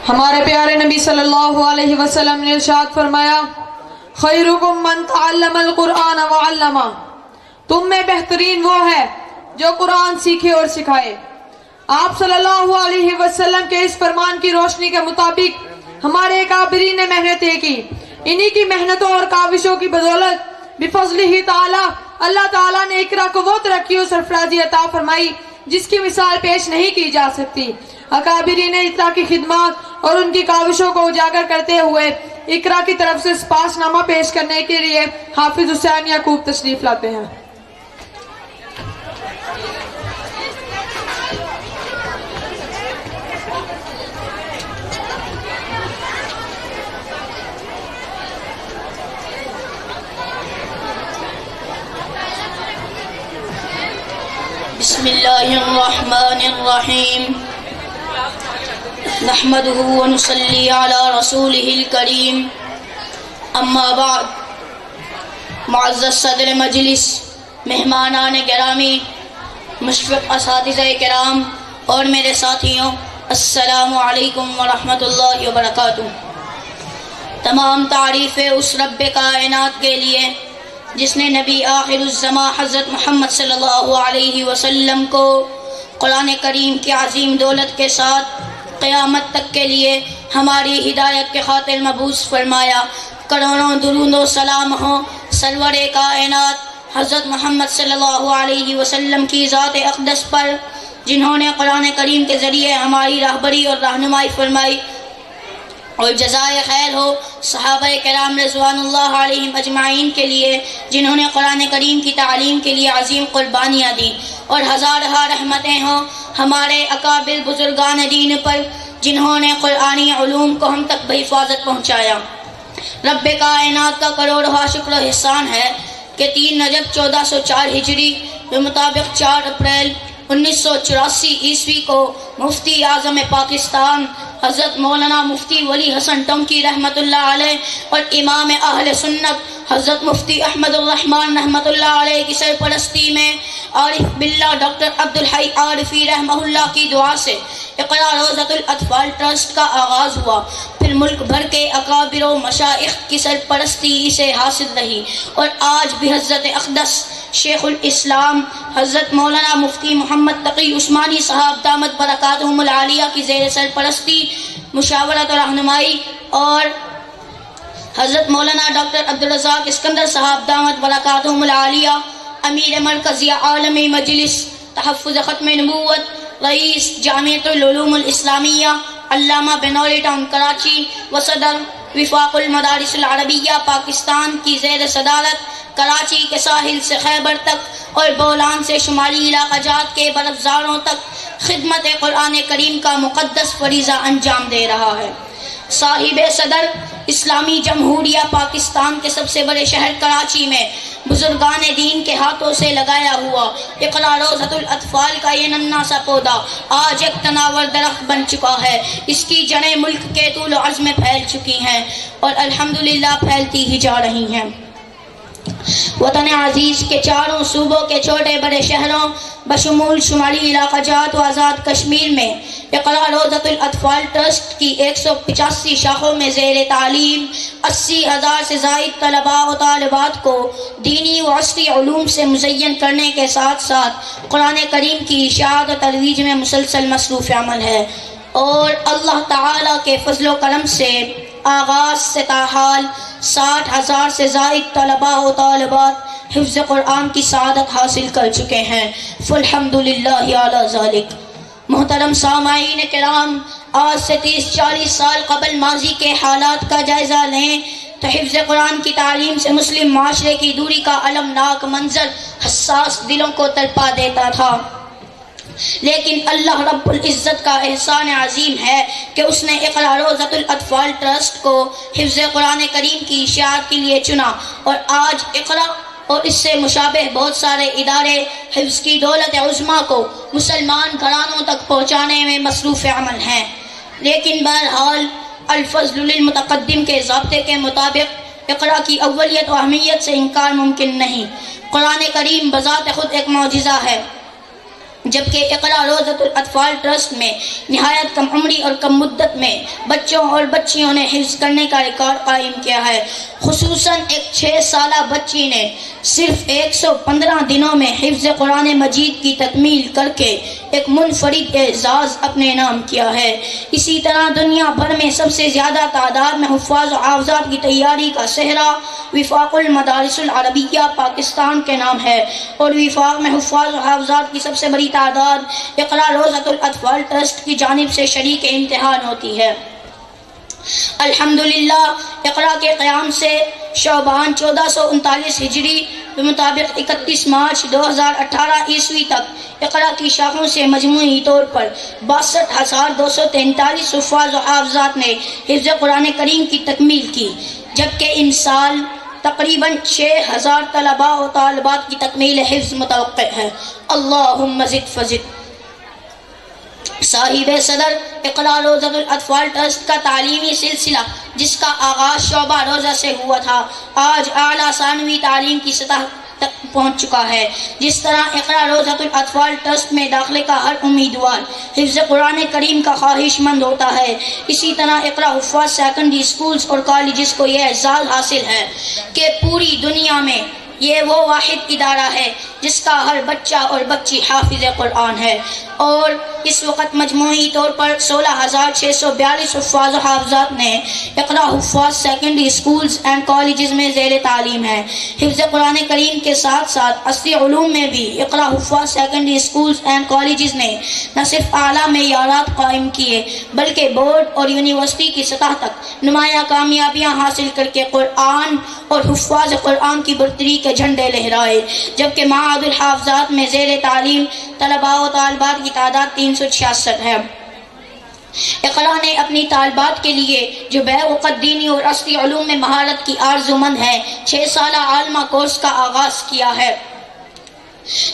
ہمارے پیارے نبی صلی اللہ علیہ وسلم نے ارشاد فرمایا خیرکم من تعلم القرآن وعلمہ، تم میں بہترین وہ ہے جو قرآن سیکھے اور سکھائے۔ آپ صلی اللہ علیہ وسلم کے اس فرمان کی روشنی کے مطابق ہمارے اکابرین نے محنتیں کی، انہی کی محنتوں اور کاوشوں کی بدولت بفضلہ تعالی اللہ تعالیٰ نے اقرا کو وہ ترقی و سرفرازی عطا فرمائی جس کی مثال پیش نہیں کی جا سکتی۔ اکابرین اقرا کی خدمات اور ان کی کاوشوں کو اجاگر کرتے ہوئے اقرا کی طرف سے سپاس نامہ پیش کرنے کے لیے حافظ حسین یعقوب تشریف لاتے ہیں۔ بسم اللہ الرحمن الرحیم نحمده ونصلی علی رسولہ الکریم، اما بعد۔ معزز صدر مجلس، مہمانان گرامی، مشفق اساتذہ کرام اور میرے ساتھیوں، السلام علیکم ورحمۃ اللہ وبرکاتہ۔ تمام تعریفیں اس رب کائنات کے لیے جس نے نبی آخر الزماں حضرت محمد صلی اللہ علیہ وسلم کو قرآن کریم کی عظیم دولت کے ساتھ قیامت تک کے لیے ہماری ہدایت کے خاطر مبعوث فرمایا۔ کروڑوں درود و سلام ہو سرور کائنات حضرت محمد صلی اللہ علیہ وسلم کی ذات اقدس پر، جنہوں نے قرآن کریم کے ذریعے ہماری راہبری اور رہنمائی فرمائی، اور جزائے خیر ہو صحابہ کرام رضوان اللہ علیہم اجمعین کے لیے جنہوں نے قرآن کریم کی تعلیم کے لیے عظیم قربانیاں دی، اور ہزارہ رحمتیں ہوں ہمارے اکابر بزرگان دین پر جنہوں نے قرآنی علوم کو ہم تک بحفاظت پہنچایا۔ رب کائنات کا کروڑہ شکر و احسان ہے کہ 3 رجب 1404 ہجری کے مطابق 4 اپریل 1984 عیسوی کو مفتی اعظم پاکستان حضرت مولانا مفتی ولی حسن ٹنکی رحمۃ اللہ علیہ اور امام اہل سنت حضرت مفتی احمد الرحمن رحمۃ اللہ علیہ کی سرپرستی میں عارف باللہ ڈاکٹر عبدالحی عارفی رحمہ اللہ کی دعا سے اقرا روضۃ الاطفال ٹرسٹ کا آغاز ہوا، پھر ملک بھر کے اکابر و مشائخ کی سرپرستی اسے حاصل رہی، اور آج بھی حضرت اقدس شیخ الاسلام حضرت مولانا مفتی محمد تقی عثمانی صاحب دامت برکاتہم العالیہ کی زیر سرپرستی، مشاورت و رہنمائی، اور حضرت مولانا ڈاکٹر عبدالرزاق اسکندر صاحب دامت برکاتہم العالیہ امیر مرکزی عالمی مجلس تحفظ ختم نبوت، رئیس جامعۃ العلوم الاسلامیہ علامہ بنوری ٹاؤن کراچی و صدر وفاق المدارس العربیہ پاکستان کی زیر صدارت کراچی کے ساحل سے خیبر تک اور بولان سے شمالی علاقہ جات کے برفزاروں تک خدمت قرآن کریم کا مقدس فریضہ انجام دے رہا ہے۔ صاحب صدر اسلامی جمہوریہ پاکستان کے سب سے بڑے شہر کراچی میں بزرگان دین کے ہاتھوں سے لگایا ہوا اقرا روضۃ الاطفال کا یہ ننھا سا پودا آج ایک تناور درخت بن چکا ہے۔ اس کی جڑیں ملک کے طول و عرض میں پھیل چکی ہیں اور الحمدللہ پھیلتی ہی جا رہی ہیں۔ وطن عزیز کے چاروں صوبوں کے چھوٹے بڑے شہروں بشمول شمالی علاقہ جات و آزاد کشمیر میں اقرا روضۃ الاطفال ٹرسٹ کی 185 شاخوں میں زیر تعلیم 80,000 سے زائد طلباء و طالبات کو دینی و عصری علوم سے مزین کرنے کے ساتھ ساتھ قرآن کریم کی اشاعت و ترویج میں مسلسل مصروف عمل ہے، اور اللہ تعالیٰ کے فضل و کرم سے آغاز سے تاحال 60,000 سے زائد طلباء و طالبات حفظ قرآن کی سعادت حاصل کر چکے ہیں، فالحمدللہ علی ذالک۔ محترم سامعین کرام، آج سے 30-40 سال قبل ماضی کے حالات کا جائزہ لیں تو حفظ قرآن کی تعلیم سے مسلم معاشرے کی دوری کا المناک منظر حساس دلوں کو تڑپا دیتا تھا، لیکن اللہ رب العزت کا احسان عظیم ہے کہ اس نے اقرا روضۃ الاطفال ٹرسٹ کو حفظ قرآن کریم کی اشاعت کے لیے چنا، اور آج اقرا اور اس سے مشابہ بہت سارے ادارے حفظ کی دولت عظمیٰ کو مسلمان گھرانوں تک پہنچانے میں مصروف عمل ہیں۔ لیکن بہرحال الفضل للمتقدم کے ضابطے کے مطابق اقرا کی اولیت و اہمیت سے انکار ممکن نہیں۔ قرآن کریم بذات خود ایک معجزہ ہے، جبکہ اقرا روزۃ الاطفال ٹرسٹ میں نہایت کم عمری اور کم مدت میں بچوں اور بچیوں نے حفظ کرنے کا ریکارڈ قائم کیا ہے۔ خصوصاً ایک 6 سالہ بچی نے صرف 115 دنوں میں حفظ قرآن مجید کی تکمیل کر کے ایک منفرد اعزاز اپنے نام کیا ہے۔ اسی طرح دنیا بھر میں سب سے زیادہ تعداد میں حفاظ و حافظات کی تیاری کا صحرا وفاق المدارس العربیہ پاکستان کے نام ہے، اور وفاق میں حفاظ و حافظات کی سب سے بڑی تعداد اقرا روزۃ الاطفال ٹرسٹ کی جانب سے شریک امتحان ہوتی ہے۔ الحمدللہ اقرا کے قیام سے شعبان 1439 ہجری کے مطابق 31 مارچ 2018 عیسوی تک اقرا کی شاخوں سے مجموعی طور پر 62,243 حفاظ و حافظات نے حفظ قرآن کریم کی تکمیل کی، جبکہ ان سال تقریباً 6,000 طلباء و طالبات کی تکمیل حفظ متوقع ہے۔ اللہم زد فزد۔ صاحب صدر اقرا روزۃ الاطفال ٹرسٹ کا تعلیمی سلسلہ، جس کا آغاز شعبہ روزہ سے ہوا تھا، آج اعلیٰ ثانوی تعلیم کی سطح تک پہنچ چکا ہے۔ جس طرح اقرا روزۃ الاطفال ٹرسٹ میں داخلے کا ہر امیدوار حفظ قرآن کریم کا خواہش مند ہوتا ہے، اسی طرح اقرا حفاظ سیکنڈری اسکولز اور کالجز کو یہ اعزاز حاصل ہے کہ پوری دنیا میں یہ وہ واحد ادارہ ہے جس کا ہر بچہ اور بچی حافظ قرآن ہے، اور اس وقت مجموعی طور پر 16,642 حفاظ و حافظات نے اقرا حفاظ سیکنڈری اسکولز اینڈ کالجز میں زیر تعلیم ہے۔ حفظ قرآن کریم کے ساتھ ساتھ اصلی علوم میں بھی اقرا حفاظ سیکنڈری اسکولز اینڈ کالجز نے نہ صرف اعلیٰ معیارات قائم کیے بلکہ بورڈ اور یونیورسٹی کی سطح تک نمایاں کامیابیاں حاصل کر کے قرآن اور حفاظ قرآن کی برتری کے جھنڈے لہرائے، جبکہ معہد الحافظات میں زیر تعلیم طلباء و طالبات کی تعداد 366 ہے۔ اقرا نے اپنی طالبات کے لیے جو بیع وقت دینی اور اصلی علوم میں مہارت کی آرزومند ہیں 6 سالہ عالمہ کورس کا آغاز کیا ہے،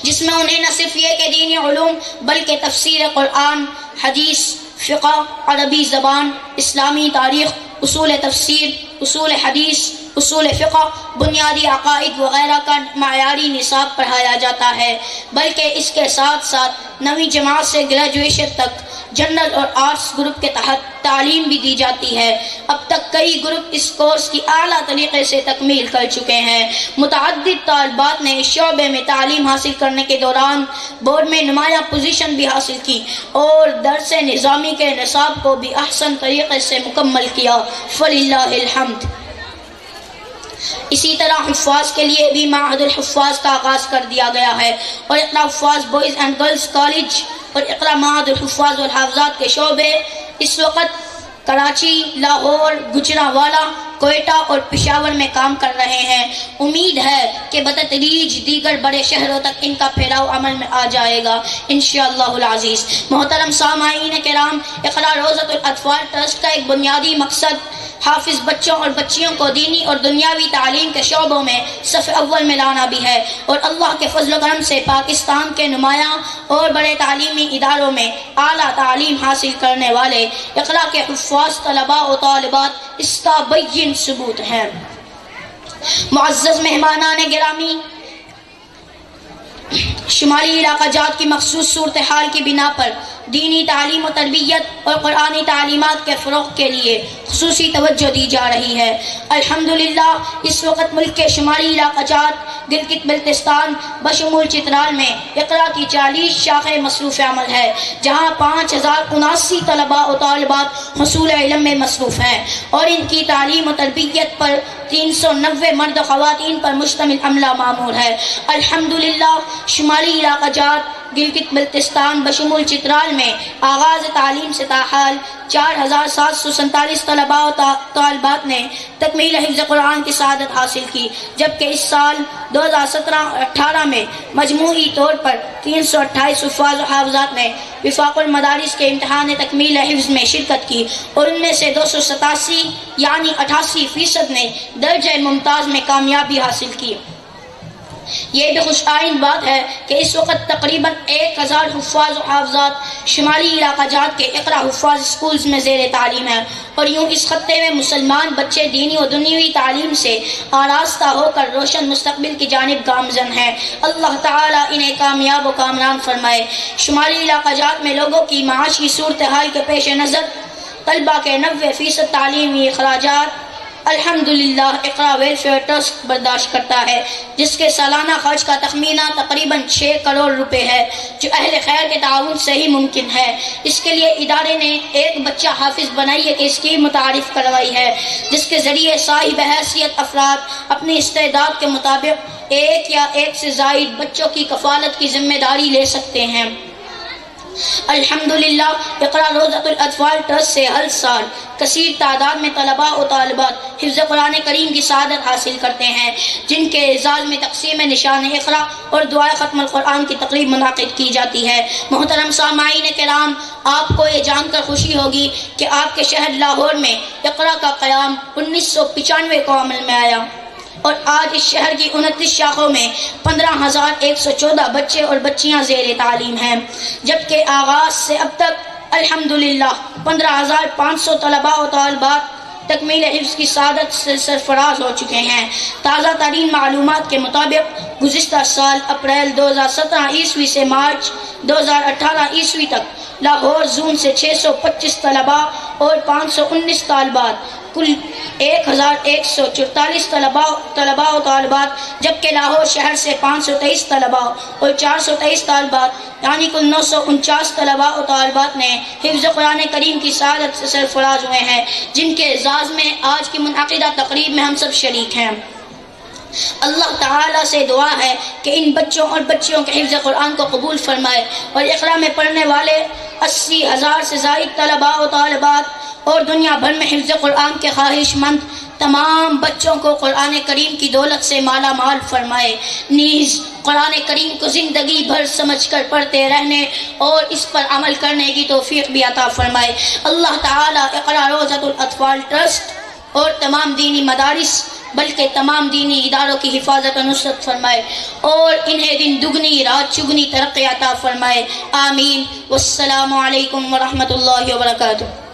جس میں انہیں نہ صرف یہ کہ دینی علوم بلکہ تفسیر قرآن، حدیث، فقہ، عربی زبان، اسلامی تاریخ، اصول تفسیر، اصول حدیث، اصول فقہ، بنیادی عقائد وغیرہ کا معیاری نصاب پڑھایا جاتا ہے، بلکہ اس کے ساتھ ساتھ 9ویں جماعت سے گریجویشن تک جنرل اور آرٹس گروپ کے تحت تعلیم بھی دی جاتی ہے۔ اب تک کئی گروپ اس کورس کی اعلیٰ طریقے سے تکمیل کر چکے ہیں۔ متعدد طالبات نے اس شعبے میں تعلیم حاصل کرنے کے دوران بورڈ میں نمایاں پوزیشن بھی حاصل کی اور درس نظامی کے نصاب کو بھی احسن طریقے سے مکمل کیا، فللہ الحمد۔ اسی طرح حفاظ کے لیے بھی معہد الحفاظ کا آغاز کر دیا گیا ہے، اور اقرا حفاظ بوائز اینڈ گرلز کالج اور اقرا معہد الحفاظ والحافظات کے شعبے اس وقت کراچی، لاہور، گجرانوالہ، کوئٹہ اور پشاور میں کام کر رہے ہیں۔ امید ہے کہ بتدریج دیگر بڑے شہروں تک ان کا پھیلاؤ عمل میں آ جائے گا انشاءاللہ العزیز۔ محترم سامعین کرام، اقرا روزۃ الاطفال ٹرسٹ کا ایک بنیادی مقصد حافظ بچوں اور بچیوں کو دینی اور دنیاوی تعلیم کے شعبوں میں صف اول میں لانا بھی ہے، اور اللہ کے فضل و کرم سے پاکستان کے نمایاں اور بڑے تعلیمی اداروں میں اعلیٰ تعلیم حاصل کرنے والے اقرا کے حفاظ طلباء و طالبات اس کا بین ثبوت ہیں۔ معزز مہمانان گرامی، شمالی علاقہ جات کی مخصوص صورتحال کی بنا پر دینی تعلیم و تربیت اور قرآنی تعلیمات کے فروغ کے لیے خصوصی توجہ دی جا رہی ہے۔ الحمدللہ اس وقت ملک کے شمالی علاقہ جات گلگت بلتستان بشمول چترال میں اقرا کی 40 شاخیں مصروف عمل ہے، جہاں 5,079 طلباء و طالبات حصول علم میں مصروف ہیں، اور ان کی تعلیم و تربیت پر 390 مرد و خواتین پر مشتمل عملہ مامور ہے۔ الحمدللہ شمالی علاقہ جات گلگت بلتستان بشمول چترال میں آغاز تعلیم سے تاحال 4,747 طلباء و طالبات نے تکمیل حفظ قرآن کی سعادت حاصل کی، جبکہ اس سال 2017-18 میں مجموعی طور پر 328 حفاظ و حافظات نے وفاق المدارس کے امتحان تکمیل حفظ میں شرکت کی، اور ان میں سے 287 یعنی 88% نے درجہ ممتاز میں کامیابی حاصل کی۔ یہ بھی خوش آئند بات ہے کہ اس وقت تقریباً 1000 حفاظ و حافظات شمالی علاقہ جات کے اقرا حفاظ اسکولز میں زیر تعلیم ہیں، اور یوں اس خطے میں مسلمان بچے دینی و دنیوی تعلیم سے آراستہ ہو کر روشن مستقبل کی جانب گامزن ہیں۔ اللہ تعالیٰ انہیں کامیاب و کامران فرمائے۔ شمالی علاقہ جات میں لوگوں کی معاشی صورتحال کے پیش نظر طلبہ کے 90% تعلیمی اخراجات الحمدللہ اقرا ویلفیئر ٹرسٹ برداشت کرتا ہے، جس کے سالانہ خرچ کا تخمینہ تقریباً 6 کروڑ روپے ہے، جو اہل خیر کے تعاون سے ہی ممکن ہے۔ اس کے لیے ادارے نے ایک بچہ حافظ بنائیے کی اسکیم متعارف کروائی ہے، جس کے ذریعے صاحب حیثیت افراد اپنی استعداد کے مطابق 1 یا 1 سے زائد بچوں کی کفالت کی ذمہ داری لے سکتے ہیں۔ الحمدللہ اقرا روضۃ الاطفال ٹرسٹ سے ہر سال کثیر تعداد میں طلباء و طالبات حفظ قرآن کریم کی سعادت حاصل کرتے ہیں، جن کے اعزاز میں تقسیم نشان اقرا اور دعائے ختم القرآن کی تقریب منعقد کی جاتی ہے۔ محترم سامعین کرام، آپ کو یہ جان کر خوشی ہوگی کہ آپ کے شہر لاہور میں اقرا کا قیام 1995 کو عمل میں آیا، اور آج اس شہر کی 29 شاخوں میں 15,114 بچے اور بچیاں زیر تعلیم ہیں، جبکہ آغاز سے اب تک الحمدللہ 15,500 طلباء و طالبات تکمیل حفظ کی سعادت سے سرفراز ہو چکے ہیں۔ تازہ ترین معلومات کے مطابق گزشتہ سال اپریل 2017 عیسوی سے مارچ 2018 عیسوی تک لاہور زون سے 625 طلباء اور 519 طالبات، کل 1144 طلباء و طالبات، جبکہ لاہور شہر سے 523 طلباء اور 423 طالبات، یعنی کل 949 طلباء و طالبات نے حفظ قرآن کریم کی سعادت سے سرفراز ہوئے ہیں، جن کے اعزاز میں آج کی منعقدہ تقریب میں ہم سب شریک ہیں۔ اللہ تعالیٰ سے دعا ہے کہ ان بچوں اور بچیوں کے حفظ قرآن کو قبول فرمائے، اور اقرا میں پڑھنے والے 80,000 سے زائد طلباء و طالبات اور دنیا بھر میں حفظ قرآن کے خواہش مند تمام بچوں کو قرآن کریم کی دولت سے مالا مال فرمائے، نیز قرآن کریم کو زندگی بھر سمجھ کر پڑھتے رہنے اور اس پر عمل کرنے کی توفیق بھی عطا فرمائے۔ اللہ تعالیٰ اقرا روضۃ الاطفال ٹرسٹ اور تمام دینی مدارس بلکہ تمام دینی اداروں کی حفاظت و نصرت فرمائے، اور انہیں دن دگنی رات چگنی ترقی عطا فرمائے، آمین۔ والسلام علیکم ورحمۃ اللہ وبرکاتہ۔